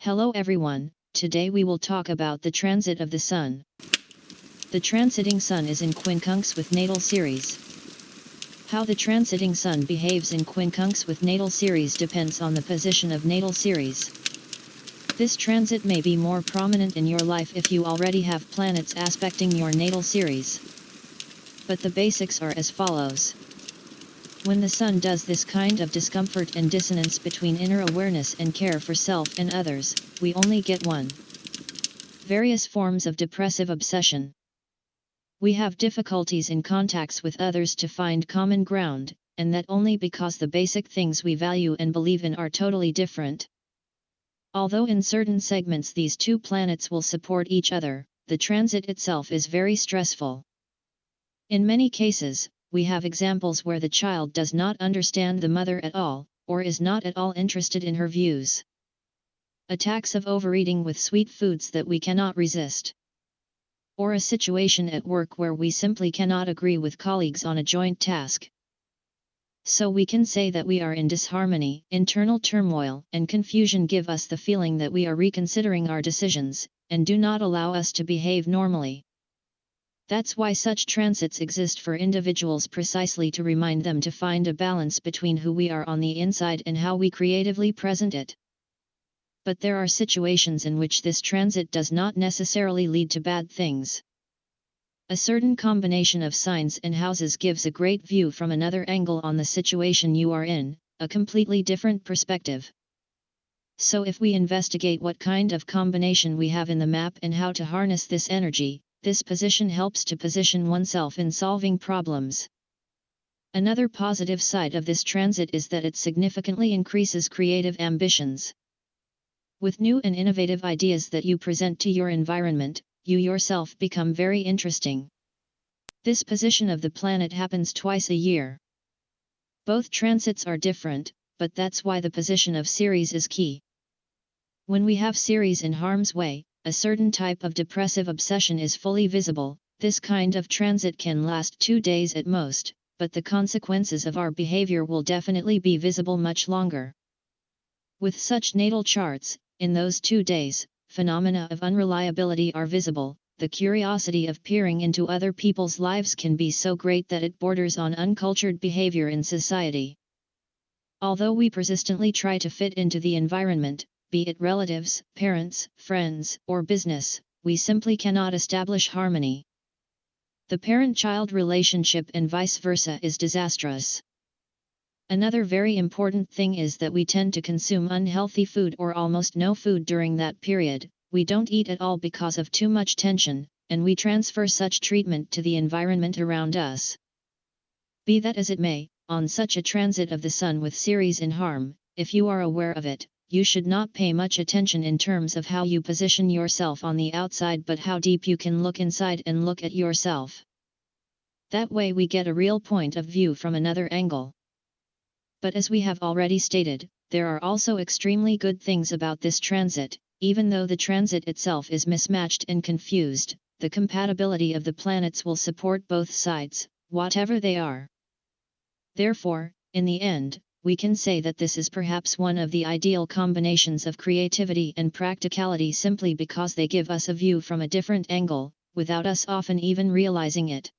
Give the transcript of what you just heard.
Hello everyone, today we will talk about the transit of the Sun. The transiting Sun is in Quincunx with natal Ceres. How the transiting Sun behaves in Quincunx with natal Ceres depends on the position of natal Ceres. This transit may be more prominent in your life if you already have planets aspecting your natal Ceres. But the basics are as follows. When the Sun does this kind of discomfort and dissonance between inner awareness and care for self and others, we only get one. Various forms of depressive obsession. We have difficulties in contacts with others to find common ground, and that only because the basic things we value and believe in are totally different. Although in certain segments these two planets will support each other, the transit itself is very stressful. In many cases, we have examples where the child does not understand the mother at all, or is not at all interested in her views. Attacks of overeating with sweet foods that we cannot resist. Or a situation at work where we simply cannot agree with colleagues on a joint task. So we can say that we are in disharmony. Internal turmoil and confusion give us the feeling that we are reconsidering our decisions, and do not allow us to behave normally. That's why such transits exist for individuals, precisely to remind them to find a balance between who we are on the inside and how we creatively present it. But there are situations in which this transit does not necessarily lead to bad things. A certain combination of signs and houses gives a great view from another angle on the situation you are in, a completely different perspective. So if we investigate what kind of combination we have in the map and how to harness this energy, this position helps to position oneself in solving problems. Another positive side of this transit is that it significantly increases creative ambitions. With new and innovative ideas that you present to your environment, you yourself become very interesting. This position of the planet happens twice a year. Both transits are different, but that's why the position of Ceres is key. When we have Ceres in harm's way, a certain type of depressive obsession is fully visible. This kind of transit can last 2 days at most, but the consequences of our behavior will definitely be visible much longer. With such natal charts, in those 2 days, phenomena of unreliability are visible. The curiosity of peering into other people's lives can be so great that it borders on uncultured behavior in society. Although we persistently try to fit into the environment, be it relatives, parents, friends, or business, we simply cannot establish harmony. The parent-child relationship and vice versa is disastrous. Another very important thing is that we tend to consume unhealthy food or almost no food during that period. We don't eat at all because of too much tension, and we transfer such treatment to the environment around us. Be that as it may, on such a transit of the Sun with Ceres in harm, if you are aware of it, you should not pay much attention in terms of how you position yourself on the outside, but how deep you can look inside and look at yourself. That way we get a real point of view from another angle. But as we have already stated, there are also extremely good things about this transit. Even though the transit itself is mismatched and confused, the compatibility of the planets will support both sides, whatever they are. Therefore, in the end, we can say that this is perhaps one of the ideal combinations of creativity and practicality, simply because they give us a view from a different angle, without us often even realizing it.